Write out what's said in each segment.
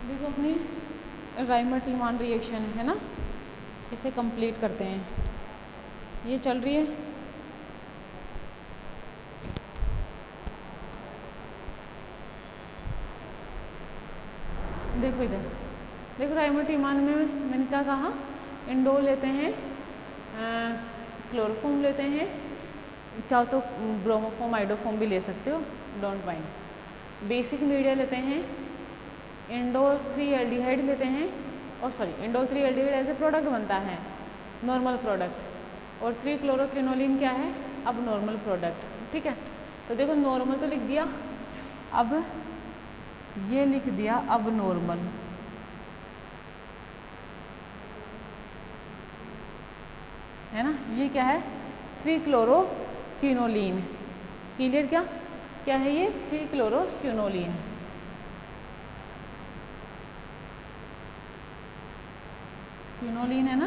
देखो अपनी राइमर-टीमान रिएक्शन है ना, इसे कंप्लीट करते हैं। ये चल रही है, देखो इधर, देखो राइमर-टीमान में मैंने क्या कहा, इंडोल लेते हैं, क्लोरोफॉर्म लेते हैं, चाहो तो ब्रोमोफॉर्म आइडोफॉर्म भी ले सकते हो, डोंट माइंड। बेसिक मीडिया लेते हैं, इंडोल 3 एल्डिहाइड लेते हैं, और सॉरी इंडोल 3 एल्डिहाइड ऐसे प्रोडक्ट बनता है, नॉर्मल प्रोडक्ट, और 3 क्लोरोक्विनोलिन क्या है, अब नॉर्मल प्रोडक्ट। ठीक है, तो देखो नॉर्मल तो लिख दिया, अब ये लिख दिया अब नॉर्मल, है ना। ये क्या है, 3 क्लोरोक्विनोलिन, क्लियर। क्या क्या है ये, 3 क्लोरोक्विनोलिन। क्विनोलिन है ना,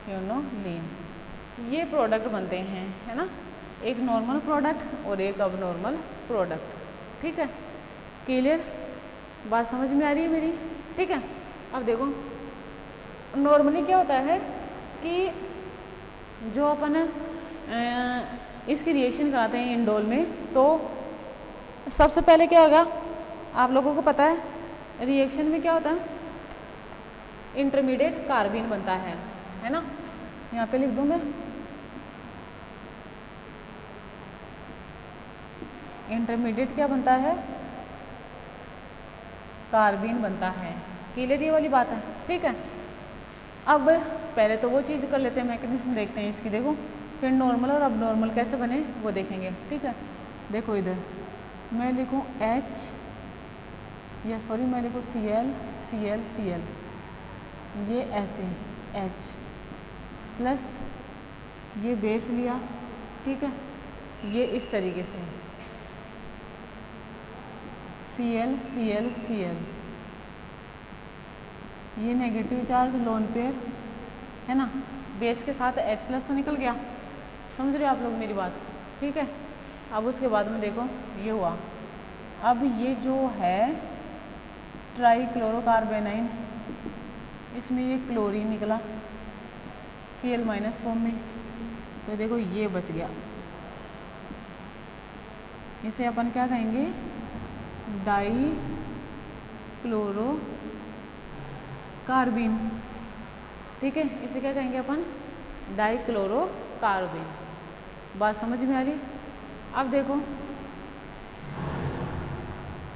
क्विनोलिन। ये प्रोडक्ट बनते हैं, है ना, एक नॉर्मल प्रोडक्ट और एक अब नॉर्मल प्रोडक्ट। ठीक है, क्लियर, बात समझ में आ रही है मेरी। ठीक है, अब देखो नॉर्मली क्या होता है कि जो अपन इसकी रिएक्शन कराते हैं इंडोल में, तो सबसे पहले क्या होगा, आप लोगों को पता है रिएक्शन में क्या होता है, इंटरमीडिएट कार्बीन बनता है ना। यहाँ पे लिख दूँ मैं, इंटरमीडिएट क्या बनता है, कार्बीन बनता है। क्लियर ये वाली बात है। ठीक है, अब पहले तो वो चीज़ कर लेते हैं, मैकेनिज्म देखते हैं इसकी। देखो फिर नॉर्मल और अब नॉर्मल कैसे बने वो देखेंगे। ठीक है, देखो इधर मैं लिखूँ H, या सॉरी मैं लिखूँ Cl Cl Cl, ये ऐसे H प्लस ये बेस लिया। ठीक है, ये इस तरीके से Cl Cl Cl, ये नेगेटिव चार्ज लोन पेयर है ना, बेस के साथ H प्लस तो निकल गया, समझ रहे हो आप लोग मेरी बात। ठीक है, अब उसके बाद में देखो ये हुआ, अब ये जो है ट्राईक्लोरोकार्बेनाइन, इसमें ये क्लोरीन निकला Cl माइनस फॉर्म में, तो देखो ये बच गया, इसे अपन क्या कहेंगे, डाई क्लोरोकार्बीन। ठीक है, इसे क्या कहेंगे अपन, डाई क्लोरोकार्बीन। बात समझ में आ रही। अब देखो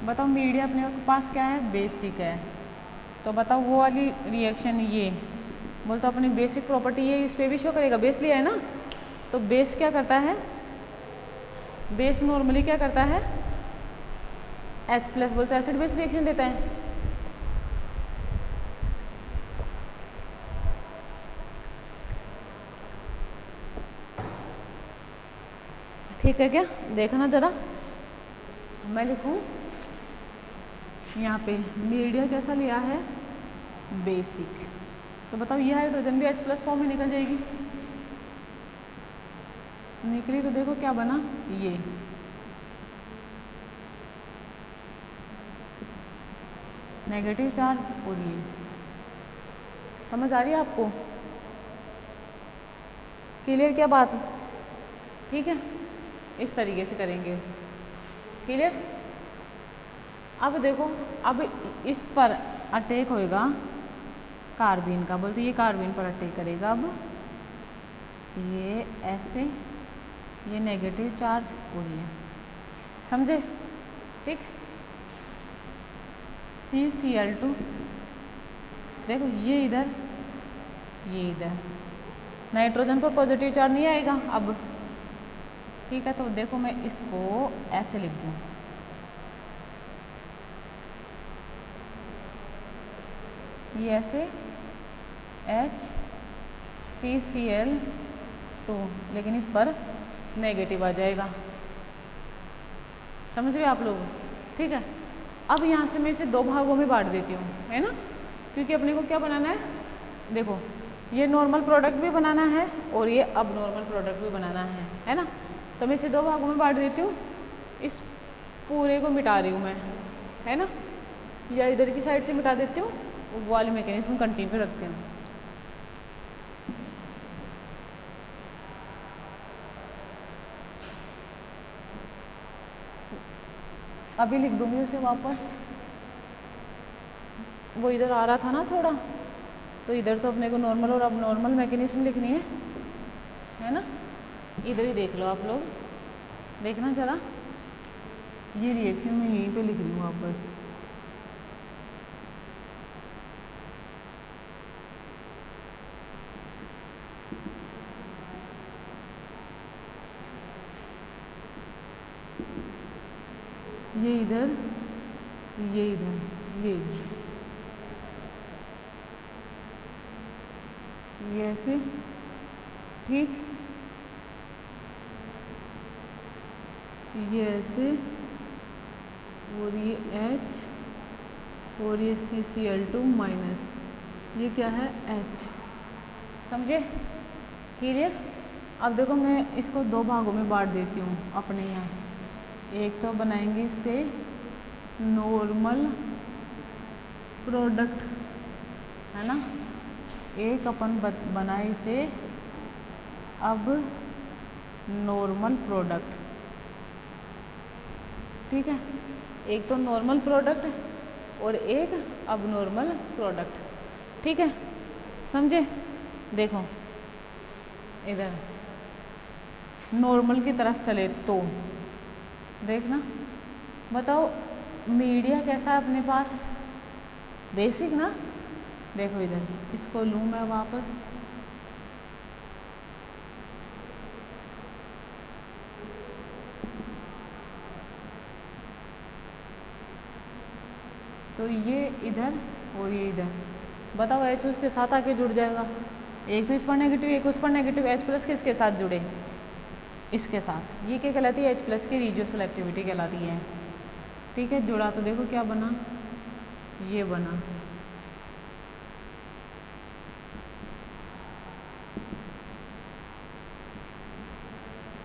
बताओ मीडिया अपने पास क्या है, बेसिक है, तो बताओ वो वाली रिएक्शन ये बोल तो अपनी बेसिक प्रॉपर्टी ये इस पे भी शो करेगा, बेस लिया है ना, तो बेस क्या करता है, बेस नॉर्मली क्या करता है, H प्लस बोलते एसिड बेस रिएक्शन देता है। ठीक है, क्या देखना जरा, मैं लिखूं यहाँ पे मीडिया कैसा लिया है, बेसिक, तो बताओ ये हाइड्रोजन भी H प्लस फॉर्म में निकल जाएगी, निकली तो देखो क्या बना, ये नेगेटिव चार्ज, और ये समझ आ रही है आपको, क्लियर क्या बात। ठीक है, इस तरीके से करेंगे, क्लियर। अब देखो अब इस पर अटैक होएगा कार्बीन का, बोलते ये कार्बीन पर अटैक करेगा, अब ये ऐसे, ये नेगेटिव चार्ज और ये, समझे। ठीक, CCl2, देखो ये इधर, ये इधर, नाइट्रोजन पर पॉजिटिव चार्ज नहीं आएगा अब। ठीक है, तो देखो मैं इसको ऐसे लिख दूँ, ये ऐसे HCCl2, लेकिन इस पर नेगेटिव आ जाएगा, समझ रहे आप लोग। ठीक है, अब यहाँ से मैं इसे 2 भागों में बांट देती हूँ, है ना, क्योंकि अपने को क्या बनाना है, देखो ये नॉर्मल प्रोडक्ट भी बनाना है और ये अब नॉर्मल प्रोडक्ट भी बनाना है ना। तो मैं इसे 2 भागों में बांट देती हूँ, इस पूरे को मिटा रही हूँ मैं, है ना, या इधर की साइड से मिटा देती हूँ, वो वाली मैकेनिज्म कंटिन्यू रखती हूँ। अभी लिख दूंगी उसे वापस। वो इधर आ रहा था ना थोड़ा, तो इधर तो अपने को नॉर्मल और अब नॉर्मल मैकेनिज्म लिखनी है ना। इधर ही देख लो आप लोग, देखना जरा, ये रिएक्शन मैं यहीं पे लिख रही हूँ वापस। ये इधर, ये इधर, ये ऐसे, ठीक, ये ऐसे, और ये H और ये CCl2 माइनस, ये क्या है H, समझे, क्लियर। अब देखो मैं इसको दो भागों में बांट देती हूँ अपने यहाँ। एक तो बनाएंगे इससे नॉर्मल प्रोडक्ट, है ना, एक अपन बनाए इसे अब नॉर्मल प्रोडक्ट, ठीक है। एक तो नॉर्मल प्रोडक्ट और एक अब नॉर्मल प्रोडक्ट, ठीक है, समझे। देखो इधर नॉर्मल की तरफ चले तो देखना, बताओ मीडिया कैसा है अपने पास, बेसिक ना। देखो इधर इसको लूँ मैं वापस, तो ये इधर और ये इधर, बताओ H उसके साथ आके जुड़ जाएगा। एक तो इस पर नेगेटिव, एक उस पर नेगेटिव, H प्लस किसके साथ जुड़े, इसके साथ। ये क्या कहलाती है, H प्लस की रेडियो सेलेक्टिविटी कहलाती है, ठीक है। जुड़ा तो देखो क्या बना, ये बना,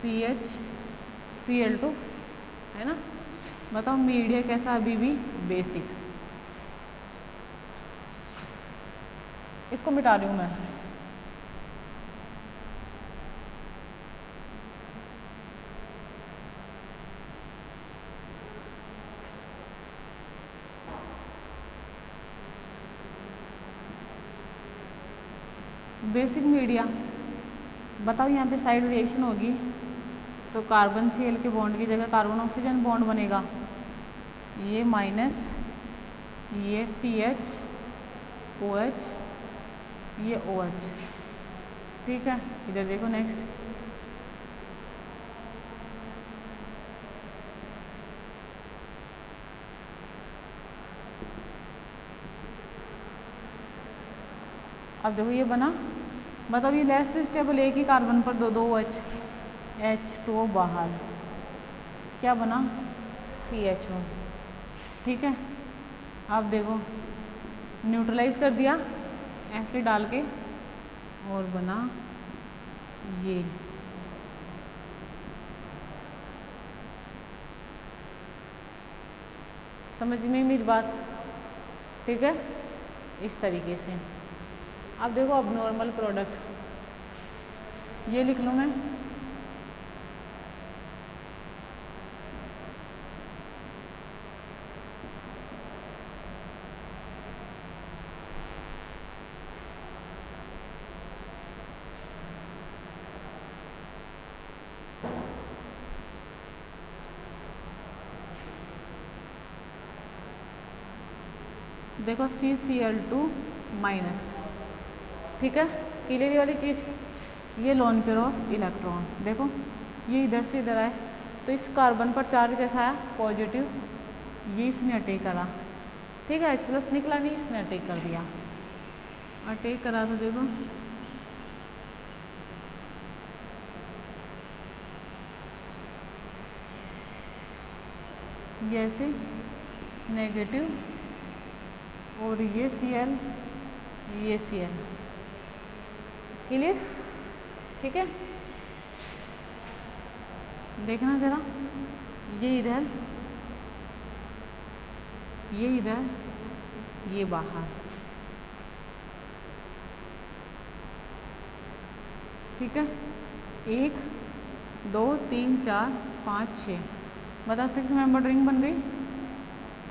CH Cl2, है ना। बताओ मीडिया कैसा, अभी भी बेसिक। इसको मिटा रही हूँ मैं, बेसिक मीडिया। बताओ यहाँ पे साइड रिएक्शन होगी तो कार्बन Cl के बॉन्ड की जगह कार्बन ऑक्सीजन बॉन्ड बनेगा, ये माइनस, ये CH OH, ये OH, ठीक है। इधर देखो नेक्स्ट, अब देखो ये बना। बताओ ये लेस स्टेबल, एक ही कार्बन पर दो OH, H2O बाहर, क्या बना, CHO, ठीक है। अब देखो न्यूट्रलाइज कर दिया ऐसे डाल के, और बना ये, समझ में मेरी बात, ठीक है, इस तरीके से। अब देखो अब नॉर्मल प्रोडक्ट, ये लिख लूँ मैं, देखो CCl2 माइनस, ठीक है, क्लियर वाली चीज़। ये लोन पेयर ऑफ इलेक्ट्रॉन, देखो ये इधर से इधर आए तो इस कार्बन पर चार्ज कैसा आया, पॉजिटिव, ये इसने अटैक करा, ठीक है। H प्लस निकला नहीं, इसने अटैक कर दिया, अटैक करा तो देखो ये ऐसे नेगेटिव, और ये Cl, ये Cl, क्लियर, ठीक है। देखना जरा, ये इधर, ये इधर, ये बाहर, ठीक है। 1 2 3 4 5 6, बताओ 6 मेंबर रिंग बन गई।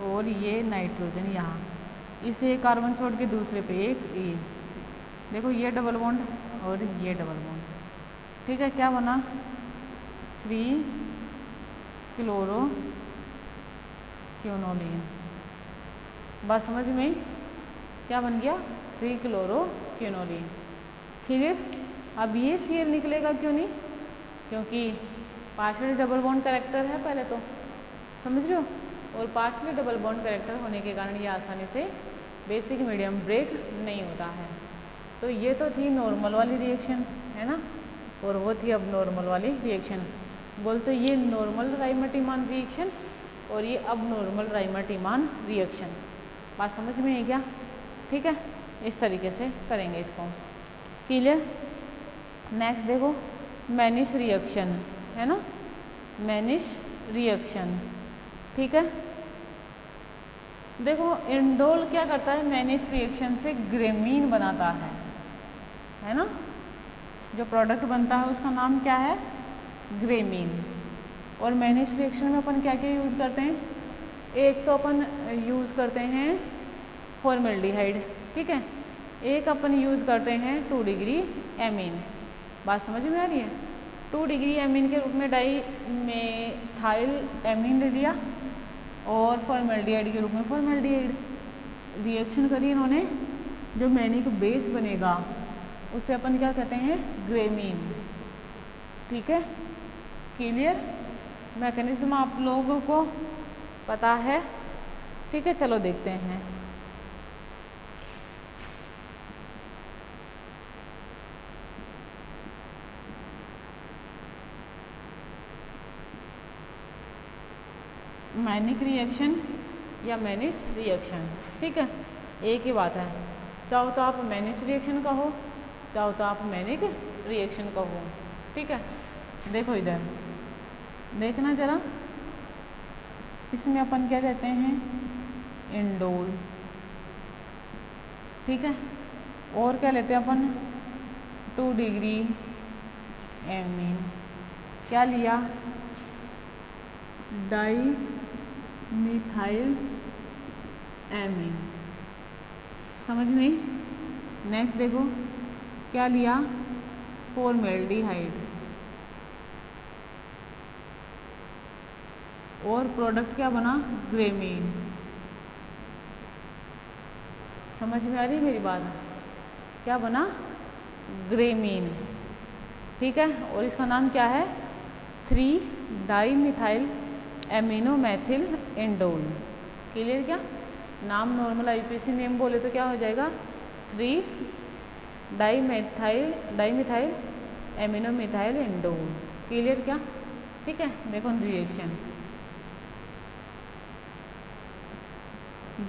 और ये नाइट्रोजन यहाँ, इसे कार्बन छोड़ के दूसरे पे एक ये, देखो ये डबल बॉन्ड और ये डबल बॉन्ड, ठीक है। क्या बना 3 क्लोरो क्योनोलिन, बात समझ में आई? क्या बन गया 3 क्लोरो क्योनोलिन, क्लियर। अब ये Cl निकलेगा क्यों नहीं, क्योंकि पार्शियली डबल बॉन्ड कैरेक्टर है पहले तो, समझ रहे हो, और पार्शियली डबल बॉन्ड कैरेक्टर होने के कारण ये आसानी से बेसिक मीडियम ब्रेक नहीं होता है। तो ये तो थी नॉर्मल वाली रिएक्शन, है ना, और वो थी अब नॉर्मल वाली रिएक्शन। बोलते ये नॉर्मल राइमर-टीमान रिएक्शन और ये अब नॉर्मल राइमर-टीमान रिएक्शन, बात समझ में है क्या? ठीक है, इस तरीके से करेंगे इसको, क्लियर। नेक्स्ट देखो मैनिश रिएक्शन, है ना, मैनिश रिएक्शन, ठीक है। देखो इंडोल क्या करता है, मैनिश रिएक्शन से ग्रेमीन बनाता है ना, जो प्रोडक्ट बनता है उसका नाम क्या है, ग्रेमीन। और मैनिश रिएक्शन में अपन क्या क्या यूज़ करते हैं, एक तो अपन यूज़ करते हैं फॉर्मेल्डिहाइड, ठीक है, एक अपन यूज़ करते हैं 2 डिग्री एमीन, बात समझ में आ रही है। 2 डिग्री एमीन के रूप में डाई मेथाइल एमीन ले लिया और फॉर्मेल्डिहाइड के रूप में फॉर्मेल्डिहाइड, रिएक्शन करी इन्होंने, जो मैनिक बेस बनेगा उसे अपन क्या कहते हैं, ग्रेमीन, ठीक है, क्लियर। मैकेनिज्म आप लोगों को पता है, ठीक है, चलो देखते हैं। मैनिक रिएक्शन या मैनिश रिएक्शन, ठीक है, एक ही बात है, चाहो तो आप मैनिश रिएक्शन कहो, चाहो तो आप मैनिक रिएक्शन कहो, ठीक है। देखो इधर देखना जरा, इसमें अपन क्या कहते हैं, इंडोल, ठीक है, और क्या लेते हैं अपन 2 डिग्री एमीन, क्या लिया, डाई मिथाइल एमीन, समझ में। नेक्स्ट देखो क्या लिया, फॉर्मेल्डिहाइड, और प्रोडक्ट क्या बना, ग्रेमीन, समझ में आ रही मेरी बात, क्या बना, ग्रेमीन, ठीक है। और इसका नाम क्या है, 3 di methyl amino Maithil indole, clear. क्या नाम नॉर्मल आईपीसी नेम बोले तो क्या हो जाएगा, 3 di methyl amino methyl indole, clear क्या, ठीक है। देखो रिएक्शन,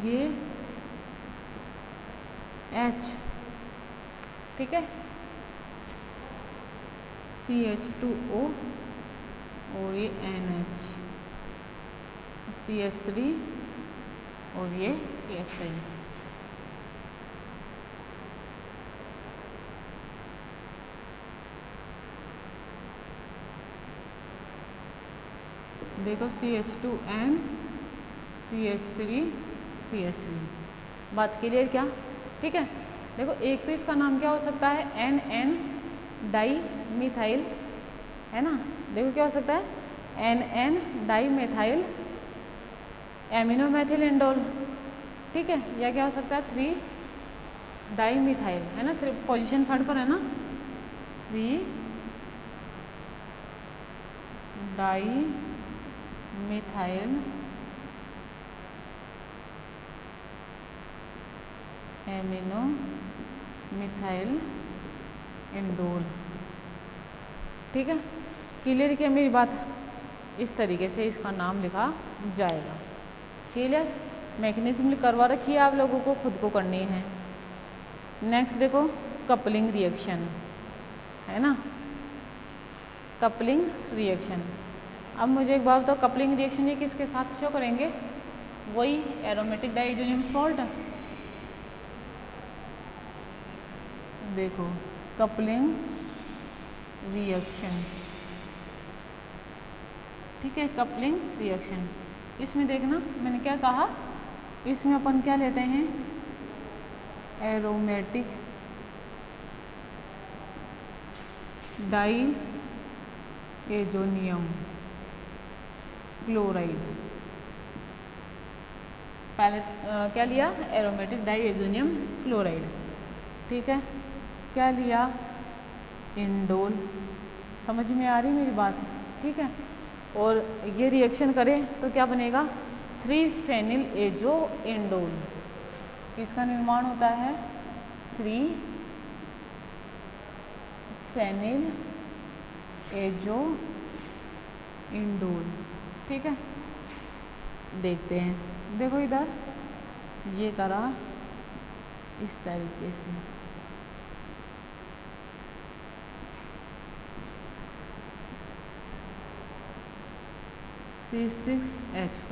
ये H, ठीक है, CH2O और ये NH, CH3 और ये CH3, देखो CH2N CH3 CH3, बात क्लियर क्या, ठीक है। देखो एक तो इसका नाम क्या हो सकता है, NN डाई मिथाइल, है ना, देखो क्या हो सकता है, NN di methyl amino Maithil indole, ठीक है, या क्या हो सकता है 3 डाई मिथाइल, है ना, पोजीशन 3rd पर है ना, 3 di methyl amino methyl indole, ठीक है, क्लियर क्या मेरी बात। इस तरीके से इसका नाम लिखा जाएगा, क्लियर। मैकेनिज्म करवा रखी है आप लोगों को, खुद को करनी है। नेक्स्ट देखो कपलिंग रिएक्शन, है ना, कपलिंग रिएक्शन। अब मुझे एक बात बताओ, कपलिंग रिएक्शन ये किसके साथ शो करेंगे, वही एरोमेटिक डाइजोनियम सॉल्ट, देखो कपलिंग रिएक्शन, ठीक है, कपलिंग रिएक्शन। इसमें देखना मैंने क्या कहा, इसमें अपन क्या लेते हैं, एरोमेटिक डाई एजोनियम क्लोराइड। पहले क्या लिया, एरोमेटिक डाई एजोनियम क्लोराइड, ठीक है। क्या लिया, इंडोल। समझ में आ रही मेरी बात, ठीक है। और ये रिएक्शन करें तो क्या बनेगा, 3 फेनिल एजो इंडोल। इसका निर्माण होता है 3 फेनिल एजो इंडोल, ठीक है। देखते हैं, देखो इधर ये करा इस तरीके से, C6H5,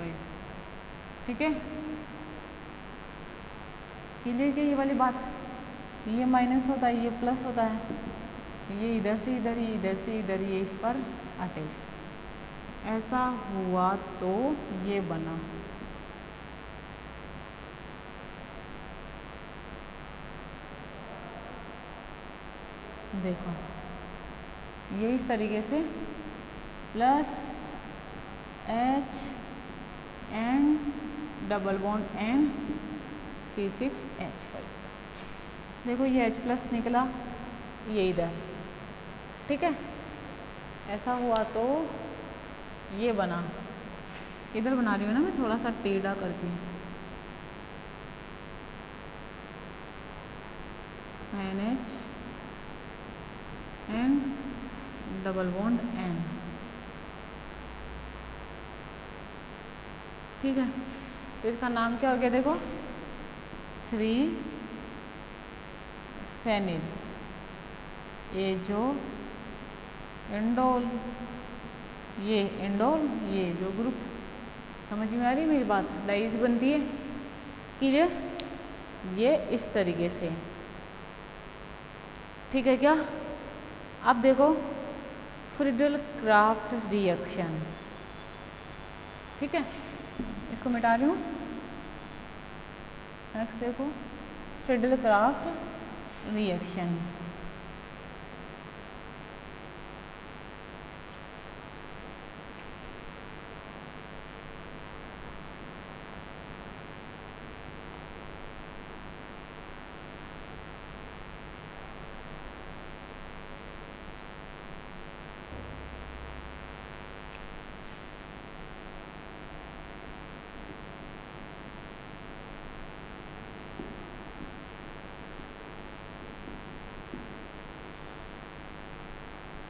ठीक है। क्लियर क्या ये वाली बात, ये माइनस होता है, ये प्लस होता है, ये इधर से इधर, ये इधर से इधर, ये इस पर अटैच। ऐसा हुआ तो ये बना, देखो ये इस तरीके से plus H and double bond N C6H5। देखो ये H प्लस निकला, ये इधर, ठीक है। ऐसा हुआ तो ये बना, इधर बना रही हूँ ना मैं, थोड़ा सा टेढ़ा करती हूँ, NH and double bond N, ठीक है। तो इसका नाम क्या हो गया, देखो 3 फेनिल एजो इंडोल, ये इंडोल, ये जो ग्रुप। समझ में आ रही मेरी बात, डाइज बनती है, क्लियर। ये इस तरीके से, ठीक है क्या। अब देखो फ्रीडल क्राफ्ट रिएक्शन, ठीक है, इसको मिटा रही हूँ। नेक्स्ट देखो Friedel craft reaction,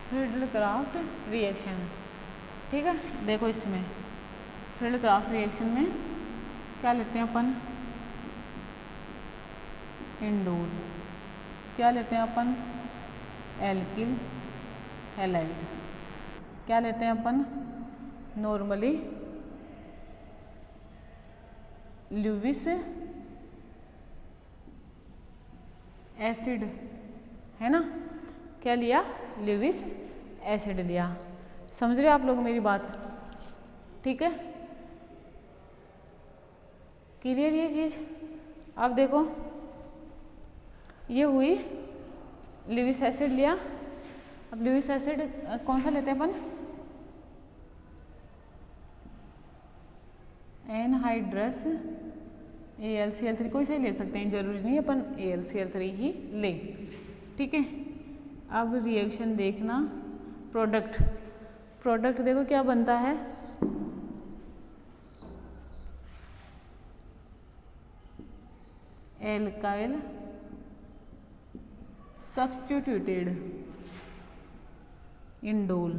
Friedel craft reaction, ठीक है। देखो इसमें फ्रीडल क्राफ्ट रिएक्शन में क्या लेते हैं अपन, इंडोल। क्या लेते हैं अपन, एल्किल हैलाइड। क्या लेते हैं अपन, नॉर्मली ल्यूविस एसिड, है ना। क्या लिया, ल्यूविस एसिड लिया। समझ रहे आप लोग मेरी बात, ठीक है, क्लियर ये चीज। अब देखो ये हुई, ल्यूविस एसिड लिया। अब ल्यूविस एसिड कौन सा लेते हैं अपन, एनहाइड्रस AlCl3, कोई सा ही ले सकते हैं, जरूरी नहीं अपन AlCl3 ही ले, ठीक है। अब रिएक्शन देखना, प्रोडक्ट देखो क्या बनता है, एल्काइल सब्स्टिट्यूटेड इंडोल।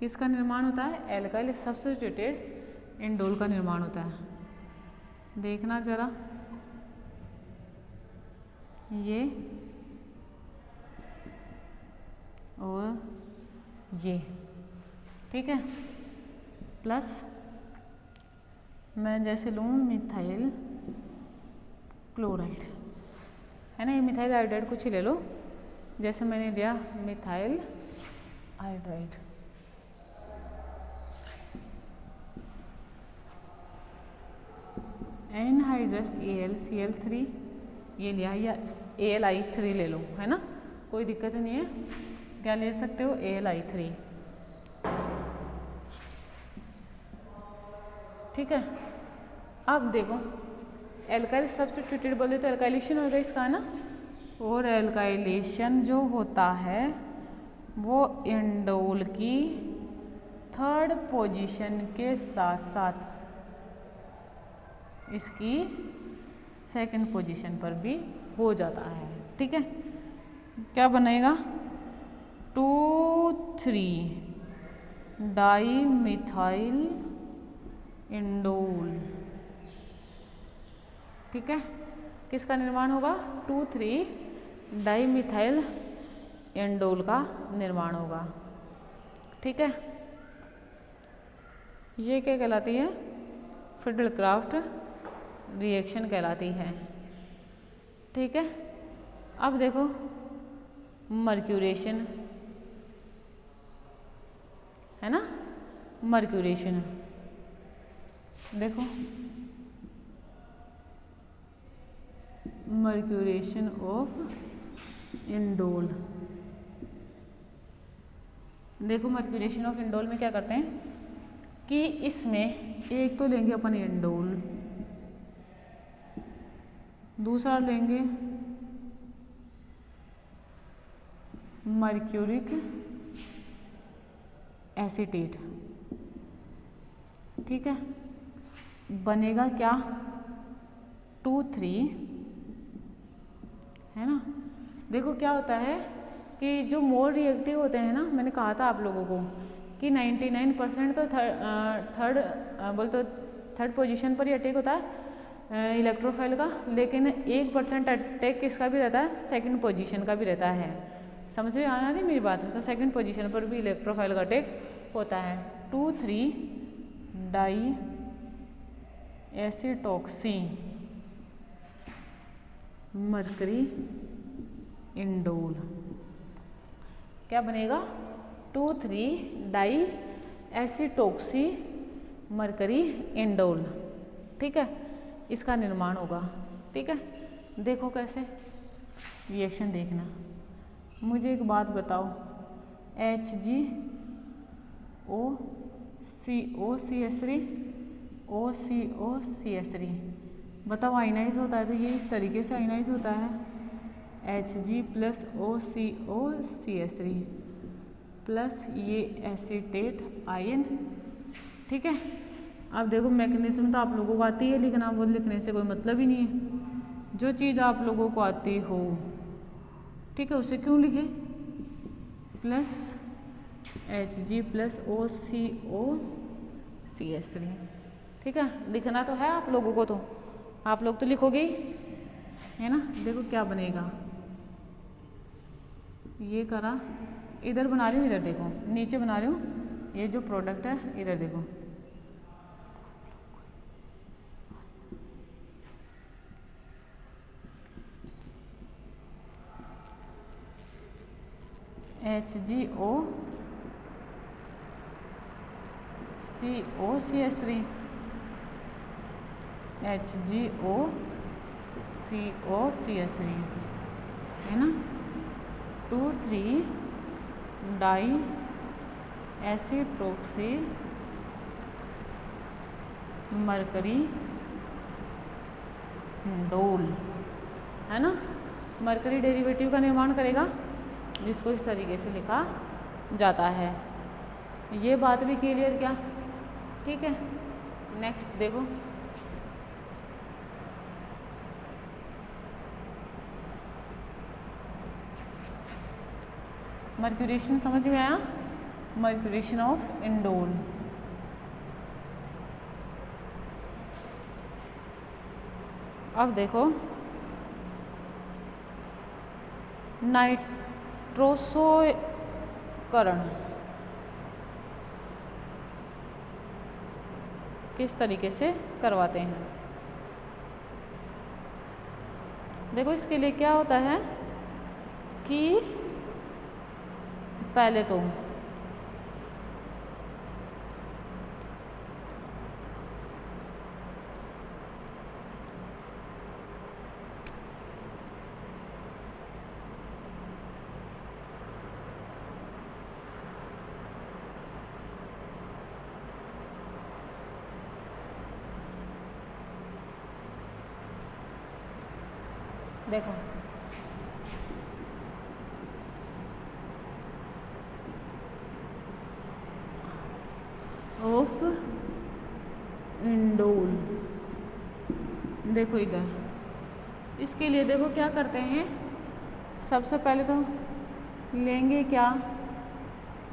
किसका निर्माण होता है, एल्काइल सब्स्टिट्यूटेड इंडोल का निर्माण होता है। देखना जरा, ये और ये, ठीक है। प्लस मैं जैसे लूँ मिथाइल क्लोराइड, है ना, ये मिथाइल आयोडाइड कुछ ही ले लो, जैसे मैंने लिया मिथाइल आयोडाइड। एनहाइड्रस AlCl3 ये लिया, या Al(I3) ले लो, है ना, कोई दिक्कत नहीं है, क्या ले सकते हो, Al(I3), ठीक है। अब देखो एल्काइल सब्स्टिट्यूटेड बोले तो एल्काइलेशन होगा इसका ना, और एल्काइलेशन जो होता है वो इंडोल की 3rd पोजीशन के साथ साथ इसकी 2nd पोजीशन पर भी हो जाता है, ठीक है। क्या बनेगा, 2,3 डाईमिथाइल इंडोल, ठीक है। किसका निर्माण होगा, 2,3 डाईमिथाइल इंडोल का निर्माण होगा, ठीक है। ये क्या कहलाती है, फिडल-क्राफ्ट रिएक्शन कहलाती है, ठीक है। अब देखो मर्क्यूरेशन, है ना, मर्क्यूरेशन देखो, मर्क्यूरेशन ऑफ इंडोल, देखो मर्क्यूरेशन ऑफ इंडोल में क्या करते हैं कि इसमें एक तो लेंगे अपन इंडोल, दूसरा लेंगे मर्क्यूरिक एसीटेट, ठीक है। बनेगा क्या, 2,3, है ना। देखो क्या होता है कि जो मोर रिएक्टिव होते हैं ना, मैंने कहा था आप लोगों को कि 99% तो थर्ड पोजीशन पर ही अटैक होता है इलेक्ट्रोफाइल का, लेकिन 1% अटैक किसका भी रहता है, 2nd पोजीशन का भी रहता है। समझ में आना नहीं मेरी बात, तो 2nd पोजीशन पर भी इलेक्ट्रोफाइल का अटैक होता है। 2,3 डाई एसीटॉक्सी मरकरी इंडोल, क्या बनेगा, 2,3 डाई एसीटॉक्सी मरकरी इंडोल, ठीक है, इसका निर्माण होगा, ठीक है। देखो कैसे रिएक्शन देखना। मुझे एक बात बताओ, HgOCO(CH3) OCO(CH3) बताओ आइनाइज होता है तो ये इस तरीके से आइनाइज होता है, Hg प्लस OCO(CH3) प्लस ये एसीटेट आयन, ठीक है। अब देखो मैकेनिज्म तो आप लोगों को आती है, लेकिन आप वो लिखने से कोई मतलब ही नहीं है। जो चीज़ आप लोगों को आती हो, ठीक है, उसे क्यों लिखे, प्लस Hg प्लस OCO(CH3), ठीक है। लिखना तो है आप लोगों को, तो आप लोग तो लिखोगे ही, है ना। देखो क्या बनेगा, ये करा, इधर बना रही हूँ, इधर देखो, नीचे बना रही हूँ, ये जो प्रोडक्ट है इधर देखो, HgOCO(CH3) HgOCO(CH3), है ना। 2,3 डाई एसीटॉक्सी मरकरी इंडोल, है ना। मरकरी डेरिवेटिव का निर्माण करेगा, जिसको इस तरीके से लिखा जाता है। ये बात भी क्लियर क्या, ठीक है। नेक्स्ट देखो, मर्क्यूरेशन समझ में आया, मर्क्यूरेशन ऑफ इंडोल। अब देखो नाइट्रोसोकरण किस तरीके से करवाते हैं। देखो इसके लिए क्या होता है कि पहले तो देखो ऑफ इंडोल, देखो इधर इसके लिए देखो क्या करते हैं, सबसे पहले तो लेंगे क्या,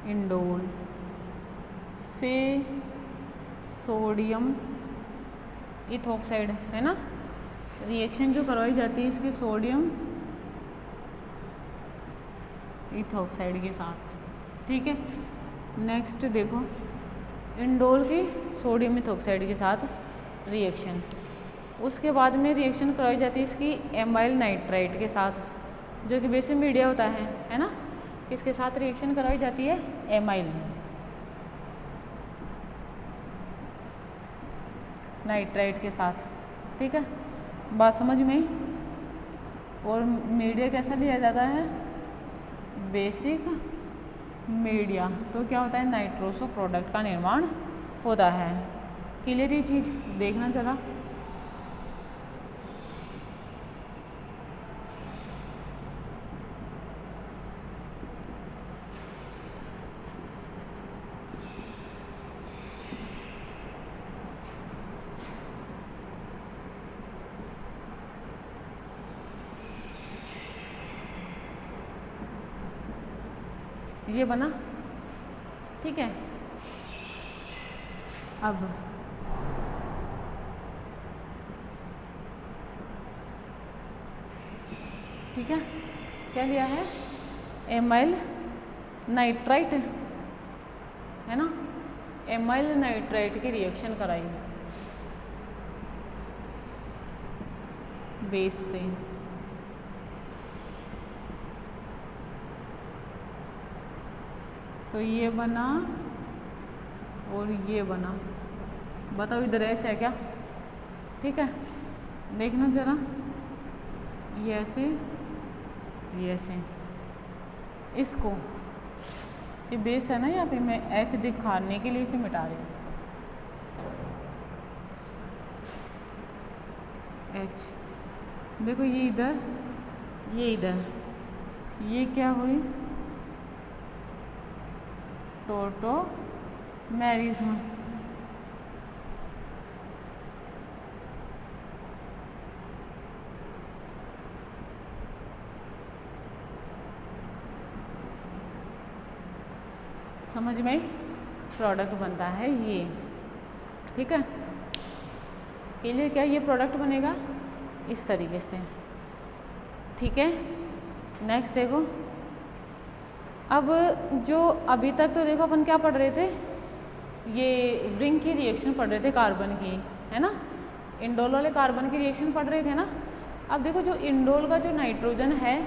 इंडोल, फिर सोडियम इथॉक्साइड, है ना, रिएक्शन जो करवाई जाती है इसकी सोडियम इथॉक्साइड के साथ, ठीक है। नेक्स्ट देखो इंडोल की सोडियम इथॉक्साइड के साथ रिएक्शन, उसके बाद में रिएक्शन करवाई जाती है इसकी एमाइल नाइट्राइट के साथ, जो कि बेसिक मीडिया होता है ना, इसके साथ रिएक्शन करवाई जाती है एमाइल नाइट्राइट के साथ, ठीक है, बात समझ में। और मीडिया कैसा लिया जाता है, बेसिक मीडिया, तो क्या होता है, नाइट्रोसो प्रोडक्ट का निर्माण होता है। क्लियर ये चीज़ देखना जरा। ये बना, ठीक है। अब ठीक है, क्या लिया है, एमाइल नाइट्राइट, है ना, एमाइल नाइट्राइट की रिएक्शन कराई बेस से, तो ये बना और ये बना, बताओ इधर एच है क्या, ठीक है, देखना जरा, ये ऐसे, ये ऐसे, इसको, ये बेस है ना, यहाँ पे मैं एच दिखाने के लिए इसे मिटा रही हूँ, एच, देखो ये इधर, ये इधर, ये क्या हुई, टोटोमेरिज्म, समझ में, प्रोडक्ट बनता है ये, ठीक है। के लिए क्या ये प्रोडक्ट बनेगा इस तरीके से, ठीक है। नेक्स्ट देखो, अब जो अभी तक तो देखो अपन क्या पढ़ रहे थे, ये रिंग की रिएक्शन पढ़ रहे थे कार्बन की, है ना, इंडोल वाले कार्बन की रिएक्शन पढ़ रहे थे ना। अब देखो जो इंडोल का जो नाइट्रोजन है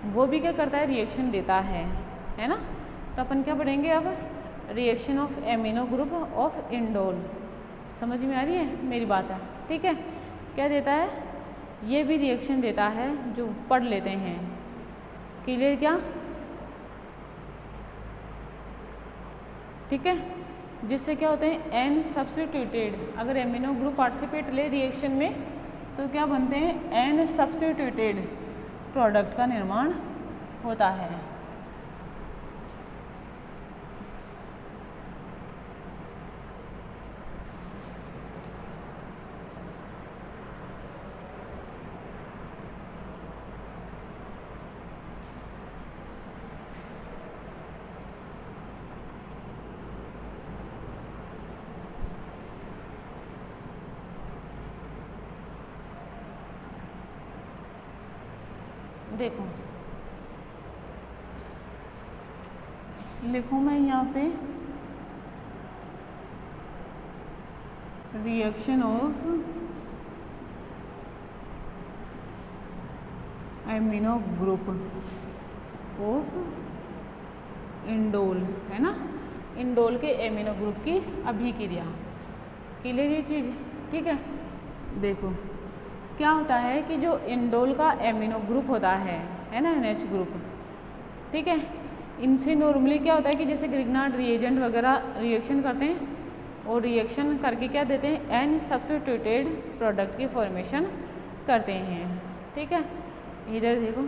वो भी क्या करता है, रिएक्शन देता है ना, तो अपन क्या पढ़ेंगे अब, reaction of amino group of indole, समझ में आ रही है मेरी बात है, ठीक है। क्या देता है, ये भी रिएक्शन देता है, जो पढ़ लेते हैं, क्लियर क्या, ठीक है। जिससे क्या होते हैं, एन सब्स्टिट्यूटेड, अगर एमिनो ग्रुप पार्टिसिपेट ले रिएक्शन में तो क्या बनते हैं, एन सब्स्टिट्यूटेड प्रोडक्ट का निर्माण होता है। देखो लिखूँ मैं यहाँ पे, reaction of amino group of indole, है ना, इंडोल के एमिनो ग्रुप की अभिक्रिया। क्लियर ये चीज़, ठीक है। देखो क्या होता है कि जो इंडोल का एमिनो ग्रुप होता है ना, NH ग्रुप, ठीक है, इनसे नॉर्मली क्या होता है कि जैसे ग्रिग्नार्ड रिएजेंट वगैरह रिएक्शन करते हैं और रिएक्शन करके क्या देते हैं, एन सब्स्टिट्यूटेड प्रोडक्ट की फॉर्मेशन करते हैं, ठीक है। इधर देखो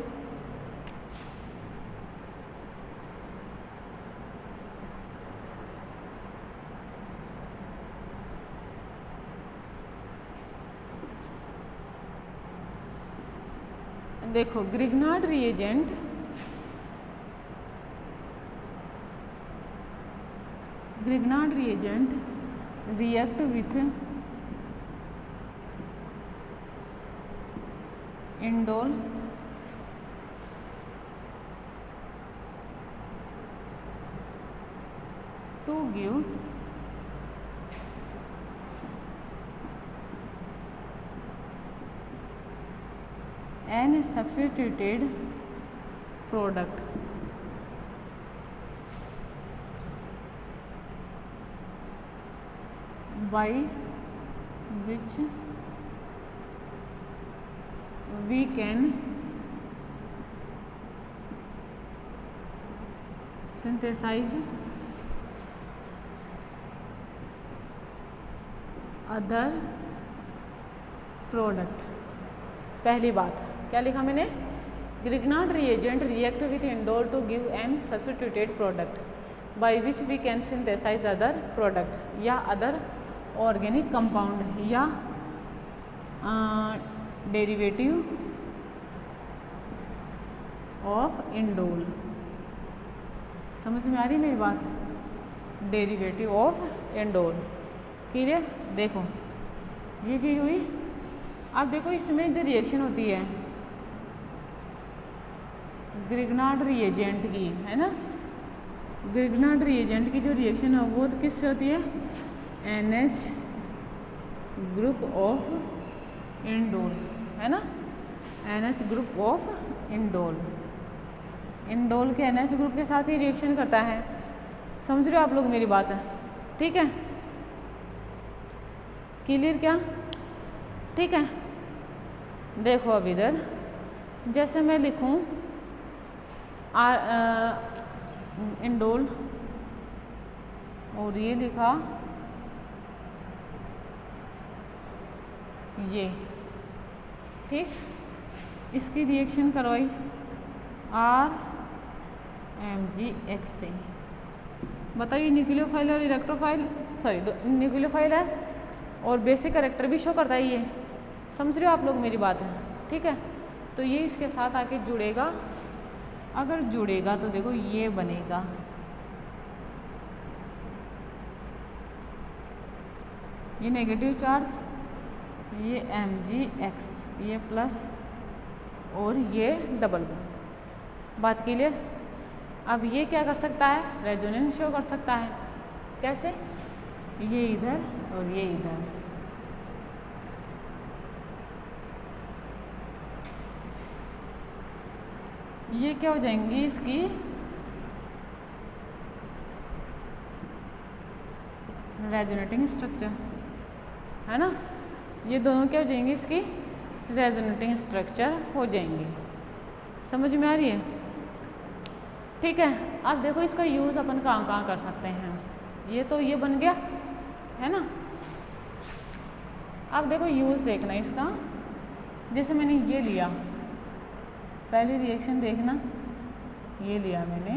देखो Grignard reagent react with indole to give an substituted product by which we can synthesize other product। पहली बात क्या लिखा मैंने, Grignard reagent react with indole to give an substituted product by which we can synthesize other product या other organic compound या derivative of indole. समझ में आ रही मेरी बात, डेरिवेटिव ऑफ इंडोल। क्लियर, देखो ये चीज़ हुई। अब देखो इसमें जो रिएक्शन होती है ग्रिग्नार्ड रिएजेंट की, है ना, ग्रिग्नार्ड रिएजेंट की जो रिएक्शन है वो किससे होती है, NH ग्रुप ऑफ इंडोल, है ना, NH group of indole. Indole के NH ग्रुप के साथ ही रिएक्शन करता है। समझ रहे हो आप लोग मेरी बात है, ठीक है। क्लियर क्या, ठीक है। देखो अब इधर जैसे मैं लिखूं इंडोल और ये लिखा ये, ठीक, इसकी रिएक्शन करवाई RMgX से। बताइए न्यूक्लियोफाइल और इलेक्ट्रोफाइल, सॉरी न्यूक्लियोफाइल है और बेसिक कैरेक्टर भी शो करता है ये। समझ रहे हो आप लोग मेरी बात है, ठीक है। तो ये इसके साथ आके जुड़ेगा, अगर जुड़ेगा तो देखो ये बनेगा, ये नेगेटिव चार्ज, ये Mgx, ये प्लस और ये डबल बॉन्ड। बात क्लियर। अब ये क्या कर सकता है, रेजोनेंस शो कर सकता है। कैसे, ये इधर और ये इधर, ये क्या हो जाएंगी इसकी रेजोनेटिंग स्ट्रक्चर, है ना, ये दोनों क्या हो जाएंगे इसकी रेजोनेटिंग स्ट्रक्चर हो जाएंगे। समझ में आ रही है, ठीक है। अब देखो इसका यूज़ अपन कहाँ कहाँ कर सकते हैं। ये तो ये बन गया, है ना। अब देखो यूज़ देखना इसका, जैसे मैंने ये लिया, पहली रिएक्शन देखना, ये लिया मैंने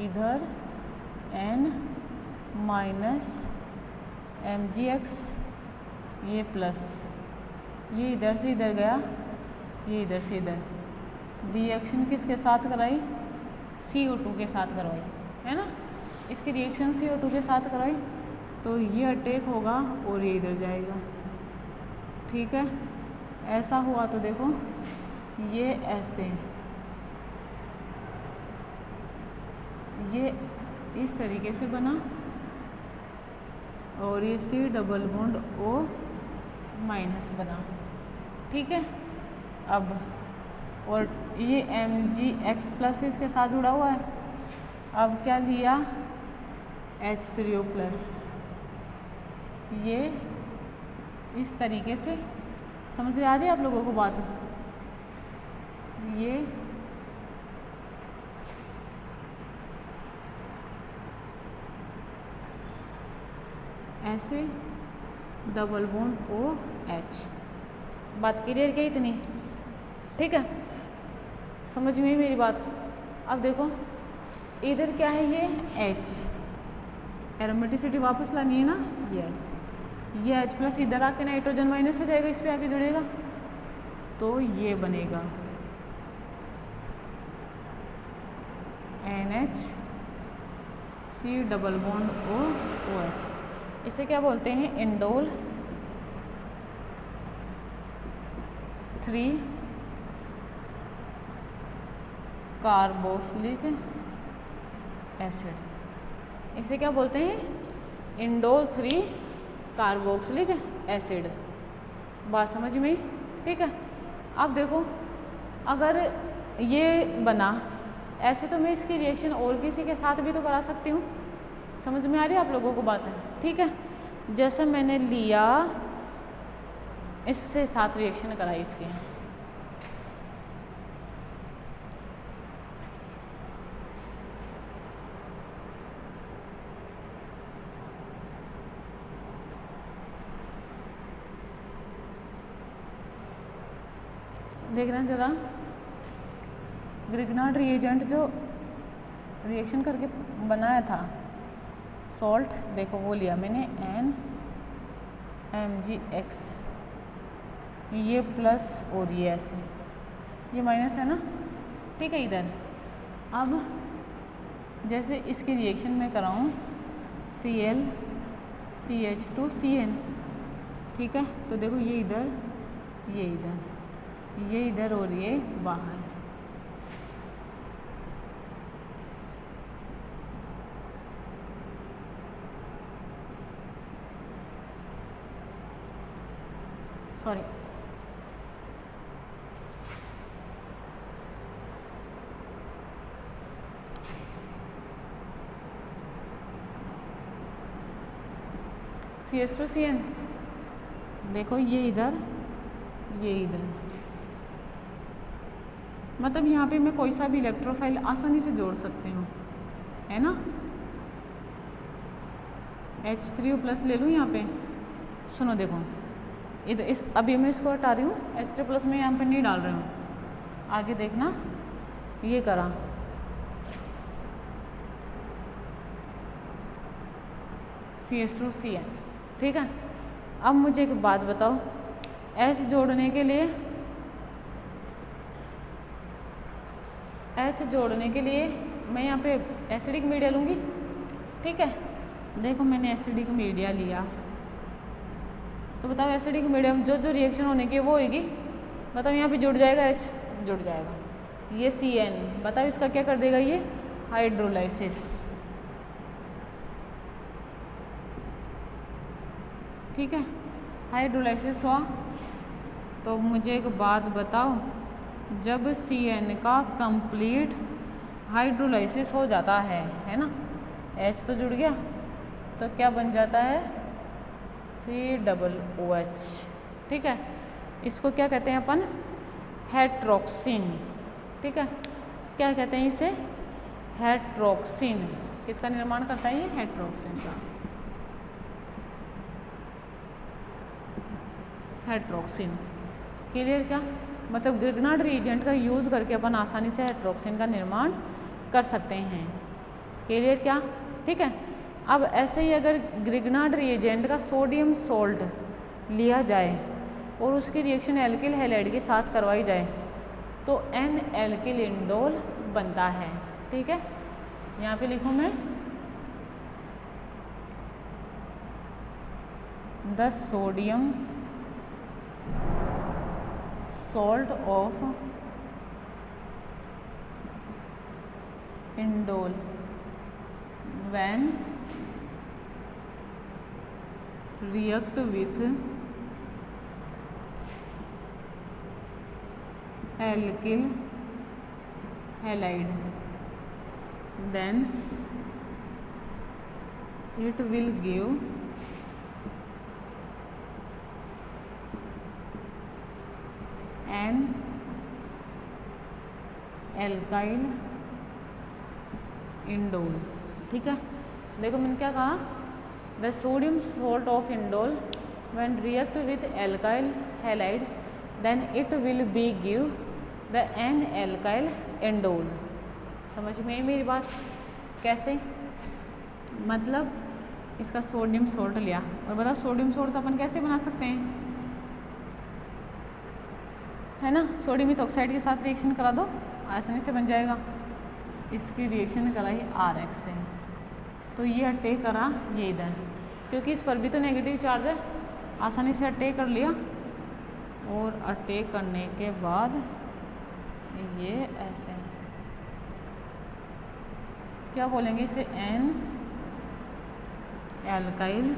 इधर N माइनस Mgx, ये प्लस, ये इधर से इधर गया, ये इधर से इधर। रिएक्शन किसके साथ कराई, CO2 के साथ करवाई, है ना। इसकी रिएक्शन CO2 के साथ कराई तो ये अटैक होगा और ये इधर जाएगा, ठीक है। ऐसा हुआ तो देखो ये ऐसे, ये इस तरीके से बना और ये C double bond O minus बना, ठीक है। अब और ये MgX+ इसके साथ जुड़ा हुआ है। अब क्या लिया, H3O+, ये इस तरीके से समझ आ रही है आप लोगों को बात, ये ऐसे डबल बॉन्ड OH। बात क्लियर क्या इतनी, ठीक है, समझ में मेरी बात। अब देखो इधर क्या है, ये H, एरोमेटिसिटी वापस लानी है ना, यस, ये H+ इधर आके नाइट्रोजन माइनस हो जाएगा, इस पे आके जुड़ेगा तो ये बनेगा NHC डबल बॉन्ड OH। इसे क्या बोलते हैं, इंडोल 3 कार्बोक्सिलिक एसिड। इसे क्या बोलते हैं, इंडोल 3 कार्बोक्सिलिक एसिड। बात समझ में, ठीक है। अब देखो अगर ये बना ऐसे तो मैं इसकी रिएक्शन और किसी के साथ भी तो करा सकती हूँ। समझ में आ रही है आप लोगों को बात है, ठीक है। जैसे मैंने लिया इससे साथ रिएक्शन कराई इसके, देखना जरा, ग्रिग्नार्ड रिएजेंट जो रिएक्शन करके बनाया था सॉल्ट, देखो वो लिया मैंने NMgX, ये प्लस और ये ऐसे, ये माइनस है ना, ठीक है। इधर अब जैसे इसकी रिएक्शन में कराऊँ Cl CH2Cl, ठीक है। तो देखो ये इधर, ये इधर, ये इधर और ये बाहर, सॉरी CH2Cl, देखो ये इधर, ये इधर, मतलब यहाँ पे मैं कोई सा भी इलेक्ट्रोफाइल आसानी से जोड़ सकती हूँ, है ना। H3O+ ले लूँ यहाँ पे, सुनो देखो इधर इस, अभी मैं इसको हटा रही हूँ, H3+ में यहाँ पे नहीं डाल रही हूँ, आगे देखना, ये करा CH2Cl, ठीक है। अब मुझे एक बात बताओ, H जोड़ने के लिए, H जोड़ने के लिए मैं यहाँ पे एसिडिक मीडिया लूँगी, ठीक है। देखो मैंने एसिडिक मीडिया लिया, तो बताओ एसिडिक मीडिया में जो जो रिएक्शन होने की वो होगी, बताओ यहाँ पे जुड़ जाएगा, H जुड़ जाएगा, ये Cn, बताओ इसका क्या कर देगा, ये हाइड्रोलाइसिस, ठीक है। हाइड्रोलाइसिस हुआ तो मुझे एक बात बताओ, जब Cn का कंप्लीट हाइड्रोलाइसिस हो जाता है ना, H तो जुड़ गया, तो क्या बन जाता है, COOH, ठीक है। इसको क्या कहते हैं अपन, हेट्रोक्सिन, ठीक है। क्या कहते हैं इसे, हेट्रोक्सिन। किसका निर्माण करता है ये, हेट्रोक्सिन का, हेट्रोक्सिन। क्लियर क्या, मतलब ग्रिग्नार्ड रिएजेंट का यूज़ करके अपन आसानी से हेट्रोक्सिन का निर्माण कर सकते हैं। क्लियर क्या, ठीक है। अब ऐसे ही अगर ग्रिग्नार्ड रिएजेंट का सोडियम सोल्ट लिया जाए और उसकी रिएक्शन एल्किल हैलाइड के साथ करवाई जाए तो N एल्किल इंडोल बनता है, ठीक है। यहाँ पे लिखूँ मैं, the sodium salt of indole when react with alkyl halide, then it will give an alkyl indole। ठीक है, देखो मैंने क्या कहा, the sodium salt of indole when react with alkyl halide then it will be give the an alkyl indole. समझ में आई मेरी बात? कैसे? मतलब इसका सोडियम सॉल्ट लिया और बताओ सोडियम सॉल्ट अपन कैसे बना सकते हैं, है ना? सोडियम इथॉक्साइड के साथ रिएक्शन करा दो, आसानी से बन जाएगा। इसकी रिएक्शन कराई RX से, तो ये अटैक करा ये इधर, क्योंकि इस पर भी तो नेगेटिव चार्ज है, आसानी से अटैक कर लिया। और अटैक करने के बाद ये ऐसे क्या बोलेंगे इसे, एन एल्काइल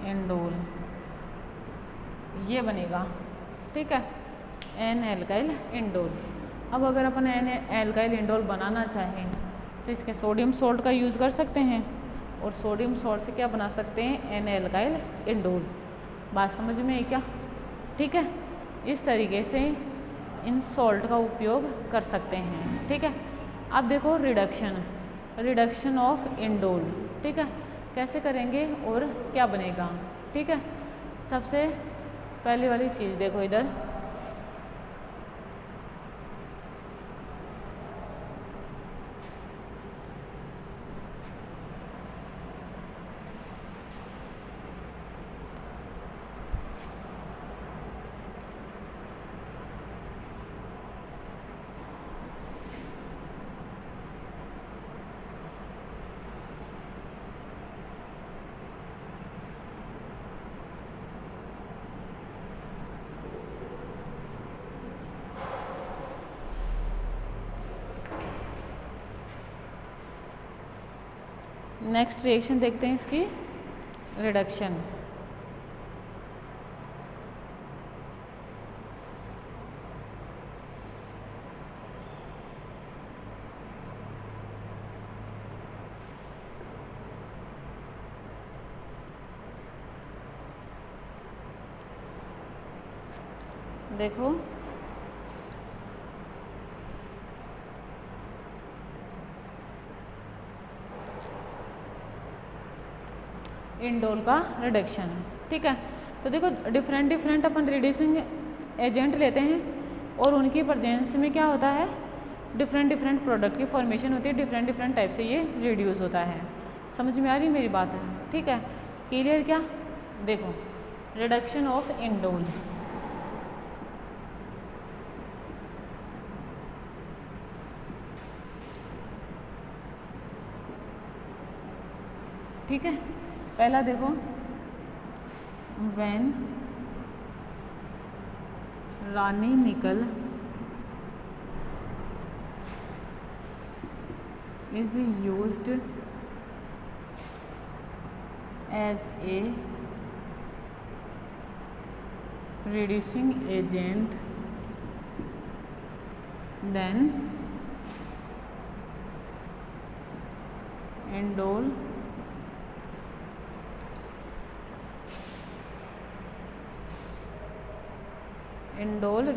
इंडोल, ये बनेगा। ठीक है, एन एल्काइल इंडोल। अब अगर अपन एन एल्काइल इंडोल बनाना चाहें तो इसके सोडियम सॉल्ट का यूज़ कर सकते हैं, और सोडियम सॉल्ट से क्या बना सकते हैं, एन एल्काइल इंडोल। बात समझ में है क्या? ठीक है, इस तरीके से इन सॉल्ट का उपयोग कर सकते हैं। ठीक है, अब देखो रिडक्शन ऑफ इंडोल। ठीक है, कैसे करेंगे और क्या बनेगा? ठीक है, सबसे पहले वाली चीज़ देखो इधर, नेक्स्ट रिएक्शन देखते हैं इसकी, रिडक्शन। देखो इंडोल का रिडक्शन। ठीक है, तो देखो डिफरेंट अपन रिड्यूसिंग एजेंट लेते हैं और उनकी प्रेजेंस में क्या होता है, डिफरेंट प्रोडक्ट की फॉर्मेशन होती है, डिफरेंट टाइप से ये रिड्यूस होता है। समझ में आ रही मेरी बात है? ठीक है, क्लियर क्या? देखो रिडक्शन ऑफ इंडोल, ठीक है, पहला देखो, when Raney nickel is used as a reducing agent, then indole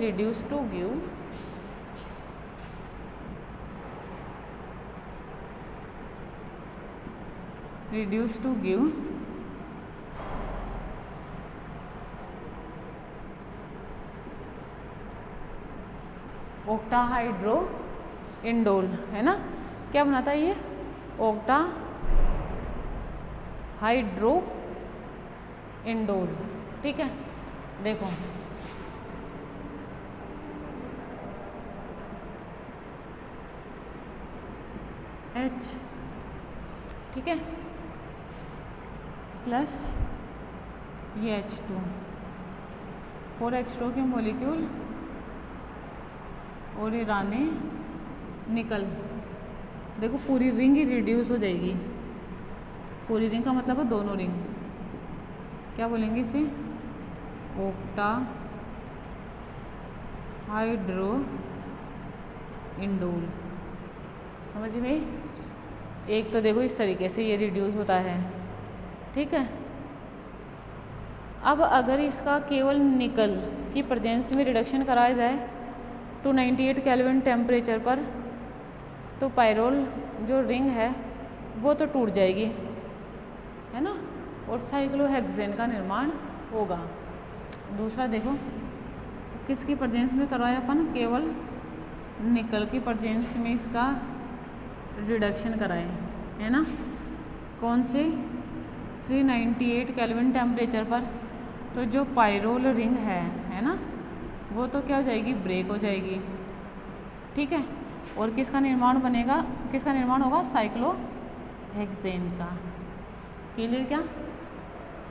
reduced to give octahydro indole, है ना? क्या बनाता है ये? Octahydro indole. ठीक है, देखो H, ठीक है, प्लस ये H2, 4H2 के मॉलिक्यूल और ये रानी निकल, देखो पूरी रिंग ही रिड्यूस हो जाएगी। पूरी रिंग का मतलब है दोनों रिंग, क्या बोलेंगे इसे? Octa hydro indole. समझ में? एक तो देखो इस तरीके से ये रिड्यूस होता है, ठीक है। अब अगर इसका केवल निकल की प्रेजेंस में रिडक्शन कराया जाए 298 केल्विन टेम्परेचर पर, तो पायरोल जो रिंग है वो तो टूट जाएगी, है ना, और साइक्लोहेक्सेन का निर्माण होगा। दूसरा देखो, किसकी प्रेजेंस में करवाया अपन? केवल निकल की प्रेजेंस में इसका रिडक्शन कराए, है ना। कौन से? 398 केल्विन टेम्परेचर पर। तो जो पायरोल रिंग है ना, वो तो क्या हो जाएगी? ब्रेक हो जाएगी, ठीक है। और किसका निर्माण बनेगा? किसका निर्माण होगा? साइक्लोहेक्सेन का। क्लियर? क्या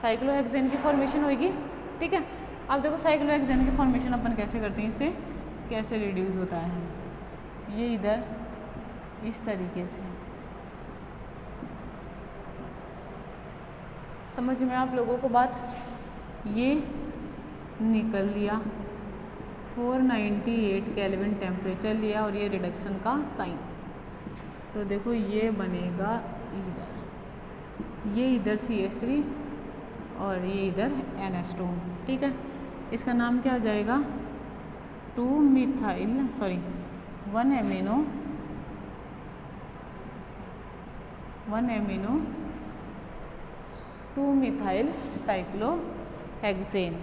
साइक्लोहेक्सेन की फॉर्मेशन होगी, ठीक है। अब देखो साइक्लोहेक्सेन की फॉर्मेशन अपन कैसे करते हैं, इससे कैसे रिड्यूस होता है। ये इधर इस तरीके से, समझ में आप लोगों को बात? ये निकल लिया, 498 केल्विन टेम्परेचर लिया और ये रिडक्शन का साइन। तो देखो ये बनेगा इधर, ये इधर CH3 और ये इधर NH2, ठीक है। इसका नाम क्या हो जाएगा? 1 एमिनो 2 मिथाइल साइक्लोहेक्सेन।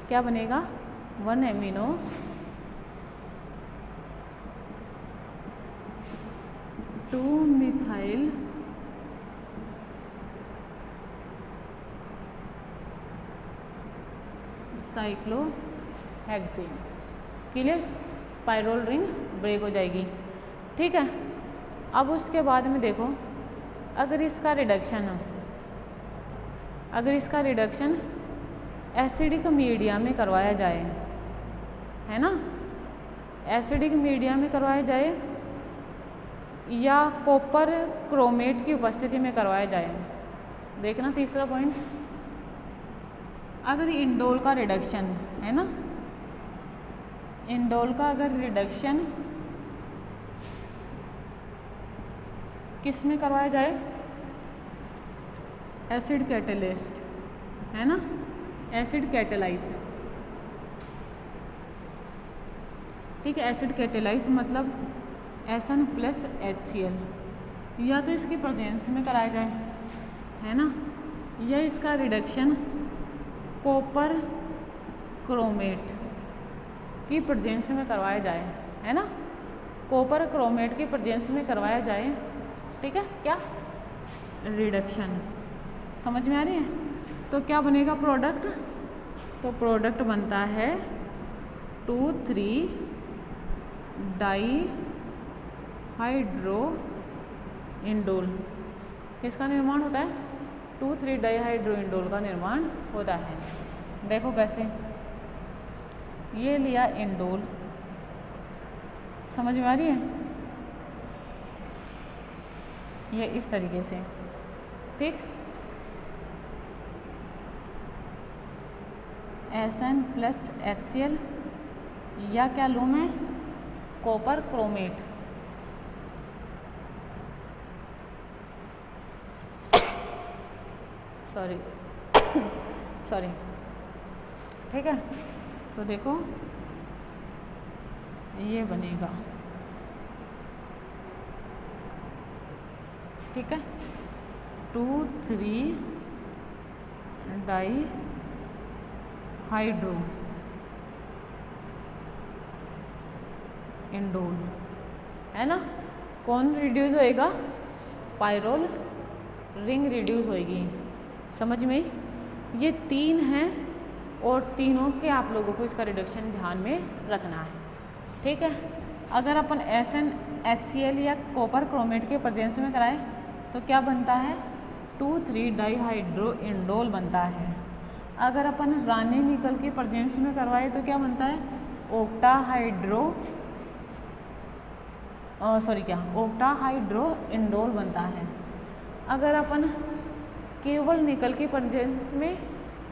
क्या बनेगा? 1 amino 2 methyl cyclohexane. Clear? Pyrrole ring break हो जाएगी, ठीक है। अब उसके बाद में देखो, अगर इसका रिडक्शन एसिडिक मीडिया में करवाया जाए, है ना, एसिडिक मीडिया में करवाया जाए या कॉपर क्रोमेट की उपस्थिति में करवाया जाए। देखना तीसरा पॉइंट, अगर इंडोल का रिडक्शन है ना, इंडोल का अगर रिडक्शन किस में करवाया जाए? एसिड कैटेलिस्ट, है ना, एसिड कैटेलाइज, ठीक है। एसिड कैटेलाइज मतलब Sn प्लस HCl, या तो इसकी प्रेजेंस में कराया जाए, है ना, या इसका रिडक्शन कॉपर क्रोमेट की प्रेजेंस में करवाया जाए, है ना, कॉपर क्रोमेट की प्रेजेंस में करवाया जाए, ठीक है। क्या? रिडक्शन। समझ में आ रही है? तो क्या बनेगा प्रोडक्ट? तो प्रोडक्ट बनता है 2,3 डाई हाइड्रो इंडोल। किसका निर्माण होता है? 2,3 डाई हाइड्रो इंडोल का निर्माण होता है। देखो कैसे, ये लिया इंडोल, समझ में आ रही है? ये इस तरीके से, ठीक। Sn प्लस HCl, या क्या लूँ मैं? कॉपर क्रोमेट, सॉरी ठीक है। तो देखो ये बनेगा, ठीक है, 2,3 डाई हाइड्रो इंडोल, है ना। कौन रिड्यूस होएगा? पायरोल रिंग रिड्यूस होएगी। समझ में? ये 3 हैं और तीनों के आप लोगों को इसका रिडक्शन ध्यान में रखना है, ठीक है। अगर अपन Sn HCl या कॉपर क्रोमेट के प्रेजेंस में कराएं तो क्या बनता है? 2,3 डाई हाइड्रो इंडोल बनता है। अगर अपन रानी निकल के प्रेजेंस में करवाए तो क्या बनता है? ऑक्टा हाइड्रो इंडोल बनता है। अगर अपन केवल निकल के प्रेजेंस में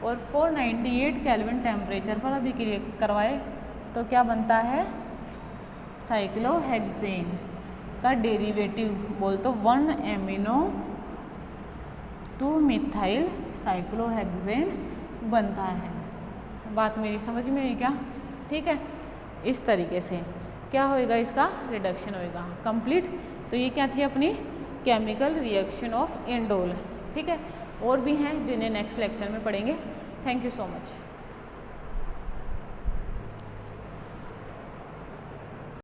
और 498 केल्विन टेम्परेचर पर अभी करवाए तो क्या बनता है, साइक्लोहेक्सेन का डेरिवेटिव बोल तो 1 एमिनो 2 मिथाइल साइक्लोहेक्सेन बनता है। बात मेरी समझ में आई क्या? ठीक है, इस तरीके से क्या होएगा, इसका रिडक्शन होएगा कंप्लीट। तो ये क्या थी अपनी केमिकल रिएक्शन ऑफ इंडोल। ठीक है, और भी हैं जिन्हें नेक्स्ट लेक्चर में पढ़ेंगे। Thank you so much.